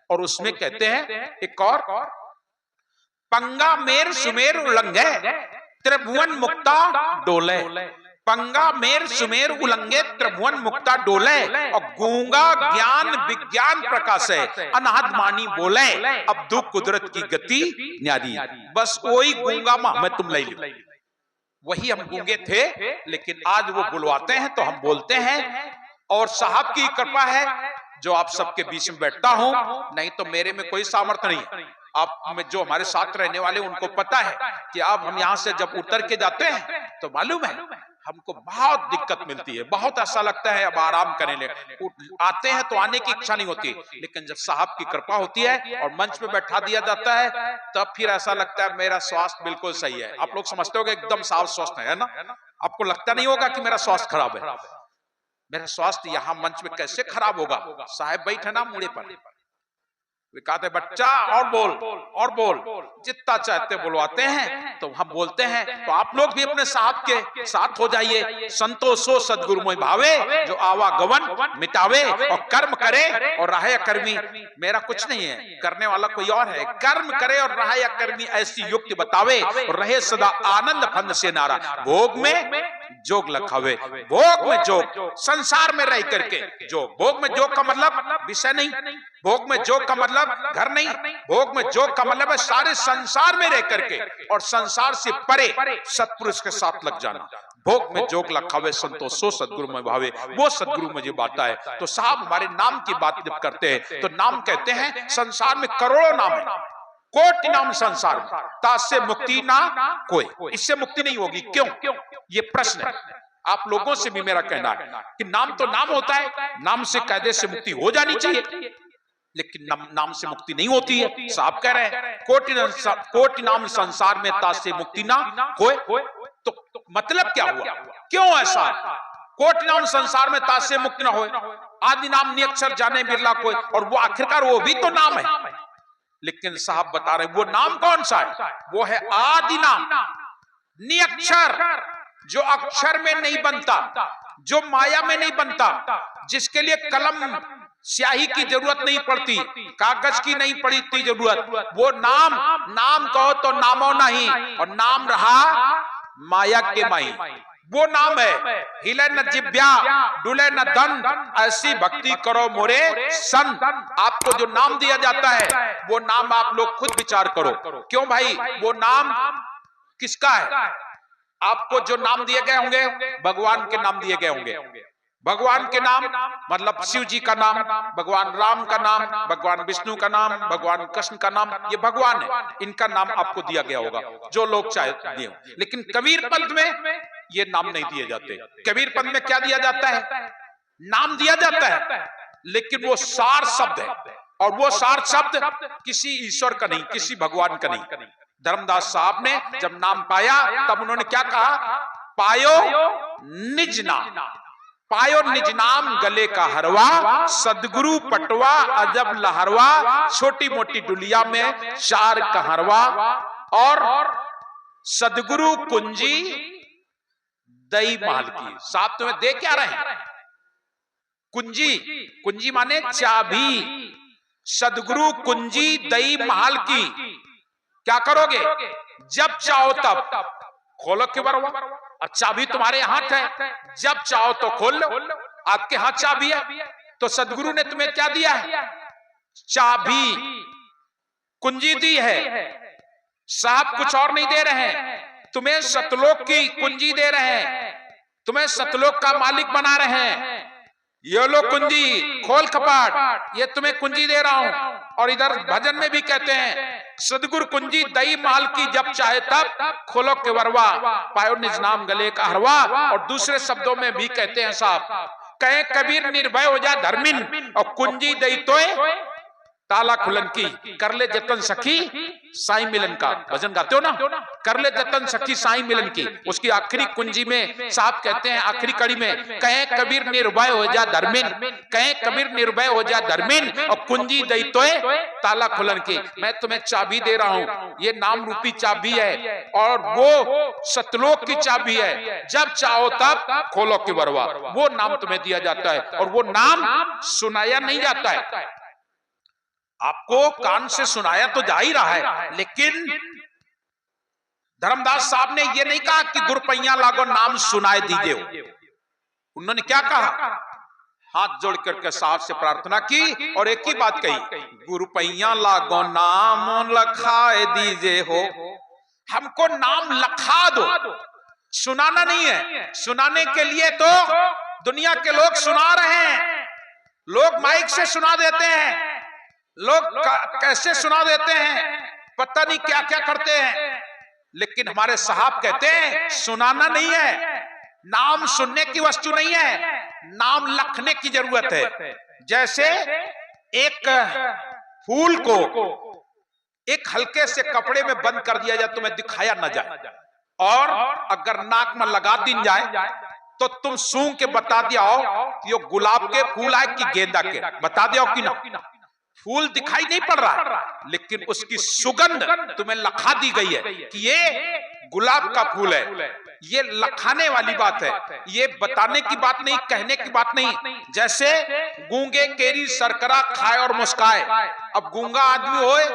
और उसमें कहते हैं एक और, पंगा मेर सुमेर उलंघे त्रिभुवन मुक्ता डोले, पंगा मेर सुमेर उलंघे त्रिभुवन मुक्ता डोले, और गूंगा ज्ञान विज्ञान प्रकाश है अनाहद मानी बोले, अब दु कुदरत की गति न्यारी। बस वही गूंगा मां मैं तुम ले लो, वही हम गूंगे थे लेकिन आज वो बुलवाते हैं तो हम बोलते हैं। और साहब की कृपा है जो आप सबके बीच में बैठता हूं, नहीं तो मेरे में कोई सामर्थ्य नहीं है। आप में जो हमारे साथ रहने वाले उनको पता है कि अब हम यहां से जब उतर के जाते हैं तो मालूम है हमको बहुत दिक्कत मिलती है, बहुत ऐसा लगता है अब आराम करने लगे, आते हैं तो आने की इच्छा नहीं होती, लेकिन जब साहब की कृपा होती है और मंच पे बैठा दिया जाता है तब फिर ऐसा लगता है मेरा स्वास्थ्य बिल्कुल सही है। आप लोग समझते होगे एकदम साफ स्वस्थ है ना, आपको लगता नहीं होगा कि मेरा स्वास्थ्य खराब है। मेरा स्वास्थ्य यहाँ मंच में कैसे खराब होगा, साहब बैठे ना मुड़े पर, वे कहते बच्चा और बोल और बोल, जितना चाहते बुलवाते हैं तो हम बोलते हैं। तो आप लोग भी अपने साथ के साथ हो जाइए। संतोषो सदगुरु मोहि भावे, जो आवागमन मिटावे और कर्म करे और रहे कर्मी। मेरा कुछ नहीं है, करने वाला कोई और है। कर्म करे और रहे कर्मी ऐसी युक्ति बतावे और रहे सदा आनंद फंद से नारा। भोग में जोग लखावे, भोग में जोग, संसार में रह करके जोग। भोग में जोग का मतलब विषय नहीं, भोग में जोग का मतलब घर नहीं, भोग में जोग का मतलब है सारे संसार में रह करके और संसार से परे सत्पुरुष के साथ लग जाना। भोग में जोग लखावे संतोषो सदगुरु में भावे, वो सदगुरु मुझे बाता है। तो साहब हमारे नाम की बात जब करते हैं तो नाम कहते हैं, संसार में करोड़ों नाम है, कोटि नाम संसार में, तासे मुक्ति ना कोई, इससे मुक्ति नहीं होगी। क्यों, ये प्रश्न है आप लोगों से भी मेरा कहना है कि नाम तो नाम होता है, नाम से कायदे से मुक्ति हो जानी चाहिए, लेकिन नाम से मुक्ति नहीं होती है। साहब कह रहे हैं कोटि नाम संसार में तासे मुक्ति ना कोई। तो मतलब क्या हुआ, क्यों ऐसा है? कोटि नाम संसार में तासे मुक्ति ना हो, आदि नाम निअक्षर जाने बिरला कोई, और वो आखिरकार वो भी तो नाम है। लेकिन साहब बता रहे वो नाम कौन सा है? वो है आदि नाम निअक्षर, जो अक्षर में नहीं बनता, जो माया में नहीं बनता, जिसके लिए कलम स्याही की जरूरत नहीं पड़ती, कागज की नहीं पड़ती जरूरत। वो नाम कहो तो नामो नहीं, और नाम रहा माया के माई, वो नाम है। हिले न जिब्या डुले न दंड, ऐसी भक्ति करो मोरे संत। आपको जो नाम दिया जाता है वो नाम आप लोग खुद विचार करो। क्यों भाई, वो नाम किसका है? आपको जो नाम दिए गए होंगे भगवान के नाम दिए गए होंगे। भगवान के नाम मतलब शिव जी का नाम, भगवान राम का नाम, भगवान विष्णु का नाम, भगवान कृष्ण का नाम, ये भगवान है, इनका नाम आपको दिया गया होगा जो लोग चाहे दिए। लेकिन कबीर पंथ में ये नाम नहीं दिए जाते। कबीर पंथ में क्या दिया जाता है? नाम दिया जाता है, लेकिन वो सार शब्द है, और वो सार शब्द किसी ईश्वर का नहीं, किसी भगवान का नहीं। धर्मदास साहब ने जब नाम पाया तब उन्होंने क्या कहा? पायो निज नाम, पायो निज नाम गले का हरवा, सदगुरु पटवा अजब लहरवा, छोटी मोटी डुलिया में चार कहरवा, और सदगुरु कुंजी दई महल की। साहब तुम्हें दे क्या रहे हैं? कुंजी, कुंजी माने चाबी, सदगुरु कुंजी दई महल की। क्या करोगे? जब चाहो तब खोलो के बरवा, अब चाबी तुम्हारे हाथ है, जब चाहो तो खोल लो, आपके हाथ चाबी है। तो सदगुरु ने तुम्हें क्या दिया है? चाबी, कुंजी दी है। साहब कुछ और नहीं दे रहे हैं, तुम्हें सतलोक की कुंजी दे रहे हैं, तुम्हें सतलोक का मालिक बना रहे हैं। ये लो कुंजी, खोल कपाट, ये तुम्हें कुंजी दे रहा हूं। और इधर भजन में भी कहते हैं सदगुरु कुंजी दई माल की, जब चाहे तब खोलो के वरवा, पायो निज नाम गले का हरवा। और दूसरे शब्दों में भी कहते हैं साहब, कहे कबीर निर्भय हो जा धर्मिन, और कुंजी दई तोय ताला खुलन की, कर ले जतन सखी साईं मिलन का। भजन गाते हो ना, कर ले जतन सखी साईं मिलन की। उसकी आखिरी कुंजी में साहब कहते हैं, आखिरी कड़ी में, कहे कबीर निर्भय हो जा धर्मिन, कहे कबीर निर्भय हो जा धर्मिन, और कुंजी दई तोय ताला खुलन की। मैं तुम्हें चाबी दे रहा हूं, ये नाम रूपी चाबी है, और वो सतलोक की चाबी है। जब चाहो तब खोलो के बरवा, वो नाम तुम्हें दिया जाता है, और वो नाम सुनाया नहीं जाता है। आपको कान से सुनाया तो जा ही रहा है, लेकिन धर्मदास साहब ने यह नहीं कहा कि गुरपैया लागो नाम सुनाए दीजिए। उन्होंने क्या कहा? हाथ जोड़ करके साहब से प्रार्थना की और एक ही बात कही, गुरपैया लागो नाम लखाए दीजिए हो, हमको नाम लखा दो। सुनाना नहीं है, सुनाने के लिए तो दुनिया के लोग सुना रहे हैं, लोग माइक से सुना देते हैं, लोग कैसे सुना देते हैं, पता नहीं क्या क्या करते हैं, लेकिन हमारे साहब कहते हैं सुनाना नहीं है, नाम सुनने की वस्तु नहीं है, नाम लखने की जरूरत है। जैसे एक फूल को एक हल्के से कपड़े में बंद कर दिया जाए, तुम्हें दिखाया न जाए, और अगर नाक में लगा दी जाए तो तुम सूंघ के बता दिया हो ये गुलाब के फूल आए कि गेंदा के, बता दिया कि ना। फूल दिखाई नहीं पड़ रहा, लेकिन उसकी सुगंध तुम्हें लखा दी गई है कि ये गुलाब का फूल है। ये लखाने वाली बात है, ये बताने की बात नहीं, कहने की बात नहीं। जैसे गूंगे केरी सरकरा खाए और मुस्काए, अब गूंगा आदमी होए,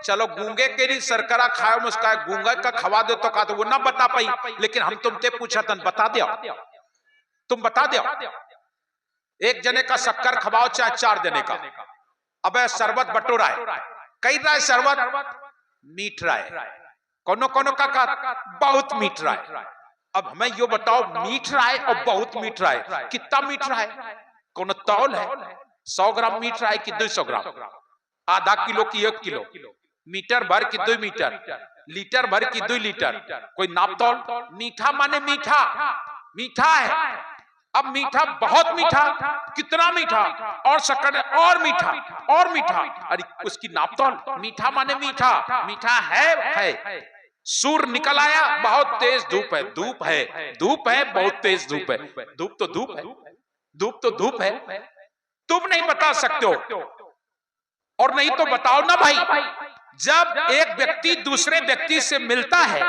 चलो गूंगे केरी सरकरा खाए और मुस्काए, गूंगा का खवा दो तो कहा तो वो ना बता पाई, लेकिन हम तुमसे पूछा तन बता दिया, तुम बता दिया। एक जने का शक्कर खवाओ चाहे 4 जने का, अब शरबत बटोरा है, कई रहा है शरबत मीठ रहा है, कोनो कोनो का बहुत मीठ रहा है। अब हमें यो बताओ मीठ रहा है और बहुत मीठ रहा है, कितना मीठ रहा है? कोनो तौल है? 100 ग्राम मीठ रहा है कि 200 ग्राम, आधा किलो की 1 किलो, मीटर भर की 2 मीटर, लीटर भर की 2 लीटर, कोई नाप तौल? मीठा माने मीठा, मीठा है। अब मीठा बहुत मीठा, कितना मीठा, और शक्कर और मीठा और मीठा, अरे उसकी नाप तौल? मीठा माने मीठा, मीठा है। सूर निकल आया, बहुत तेज धूप है, धूप है, धूप है, बहुत तेज धूप है, धूप तो धूप है, धूप तो धूप है, तुम नहीं बता सकते हो। और नहीं तो बताओ ना भाई, जब एक व्यक्ति दूसरे व्यक्ति से मिलता है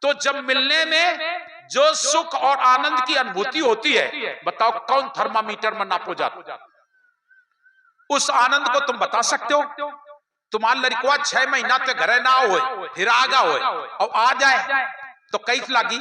तो जब मिलने में जो सुख और आनंद की अनुभूति होती है, बताओ कौन थर्मामीटर में नापो जाता? उस आनंद को तुम बता सकते हो? तुम्हारा लड़का 6 महीना तक घरे ना हो, फिर आगा हो और आ जाए तो कैसे लागी?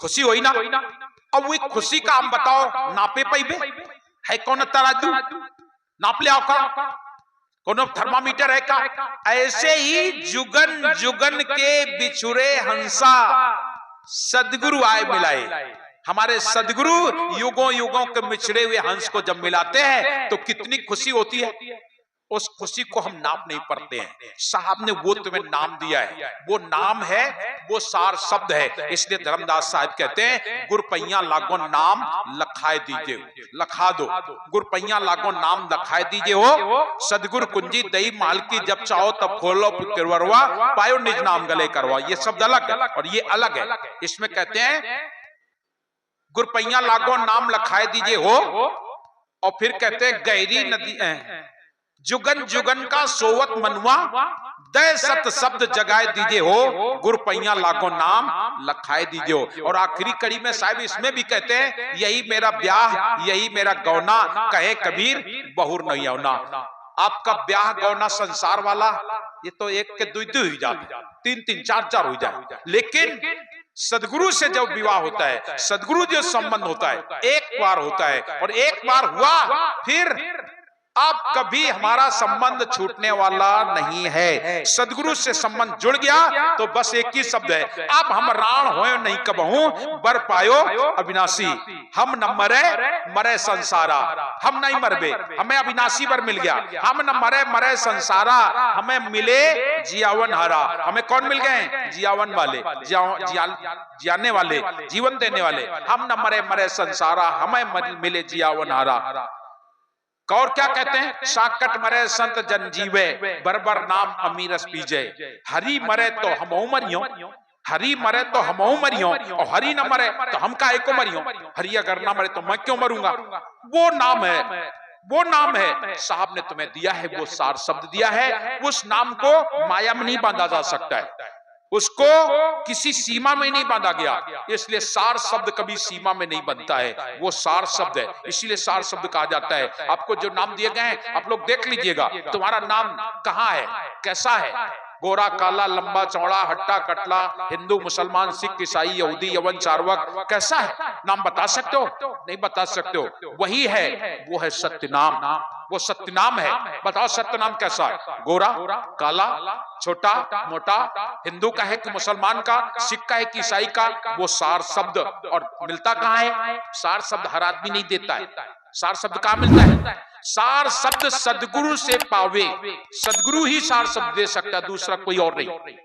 खुशी होई ना? अब वो खुशी का हम बताओ नापे पाइबे है? कौन तराजू नाप ले आओ का? कौन थर्मामीटर है का? ऐसे ही जुगन जुगन के बिछुरे हंसा सदगुरु आए मिलाए। हमारे सदगुरु युगों युगों के मिछड़े हुए हंस को जब मिलाते हैं तो कितनी खुशी होती है। उस खुशी को हम नाप नहीं पाते हैं। साहब ने वो तुम्हें नाम दिया है, वो नाम है, वो सार शब्द है। इसलिए धर्मदास साहब कहते हैं गुरपैया लागो नाम लखाए दीजिए, लखा दो, गुरपैया लागो नाम लखाए दीजिए हो, सदगुरु कुंजी दई माल की जब चाहो तब खोलो किरवरवा, पायो निज नाम गले करवा। ये शब्द अलग है और ये अलग है। इसमें कहते हैं गुरपैया लागो नाम लखाए दीजिए हो, और फिर कहते हैं गहरी नदी जुगन जुगन का सोवत मनवा, दय सत शब्द जगाए दीजिए हो, गुरपैया लागो नाम लखाए दीजिए हो। और आखिरी कड़ी में साहब इसमें भी कहते हैं यही मेरा ब्याह, यही मेरा गौना, कहे कबीर बहुर नहीं औना। आपका ब्याह गौना संसार वाला ये तो 1 के 2 हो जाते, 3 4 हो जाए, लेकिन सदगुरु से जब विवाह होता है, सदगुरु जो संबंध होता है एक बार होता है, और एक बार हुआ फिर अब कभी हमारा संबंध छूटने वाला नहीं है। सदगुरु से संबंध जुड़ गया तो बस एक ही शब्द है, अब हम राण होए नहीं कबहू, बर पायो अविनाशी। हम न मरे मरे संसारा, हम नहीं मरबे, हमें अविनाशी बर मिल गया। हम न मरे मरे संसारा, हमें मिले जियावन हरा। हमें कौन मिल गए? जियावन वाले, जियाने वाले, जीवन देने वाले। हम न मरे मरे संसारा, हमें मिले जियावन हरा। और क्या कहते हैं? साकट मरे संत जन जीवे, बरबर नाम अमीरस पीजे। हरि मरे तो हम मरियो, हरि मरे तो हम मरियो, और हरि न मरे तो हम काहे को मरियो। हरि अगर ना मरे तो मैं क्यों मरूंगा? वो नाम है, वो नाम है साहब ने तुम्हें दिया है, वो सार शब्द दिया है। उस नाम को माया में नहीं बांधा जा सकता है। उसको किसी सीमा में नहीं बांधा गया, इसलिए सार शब्द कभी सीमा में नहीं बनता है, वो सार शब्द है, इसीलिए सार शब्द कहा जाता है। आपको जो नाम दिए गए हैं आप लोग देख लीजिएगा, तुम्हारा नाम कहाँ है, कैसा है, गोरा काला लंबा चौड़ा हट्टा कटला, हिंदू मुसलमान सिख ईसाई यहूदी यवन चार्वाक, कैसा है, नाम बता सकते हो? नहीं बता सकते हो। वही है, वो है सत्य नाम, वो सत्य नाम है। बताओ सत्य नाम कैसा है? गोरा काला छोटा मोटा, हिंदू का है कि मुसलमान का, सिख का है कि ईसाई का, वो सार शब्द। और मिलता कहाँ है? सार शब्द हर आदमी नहीं देता है। सार शब्द कहाँ मिलता है? सार शब्द सदगुरु से पावे, सदगुरु ही सार शब्द दे सकता है, दूसरा कोई और नहीं।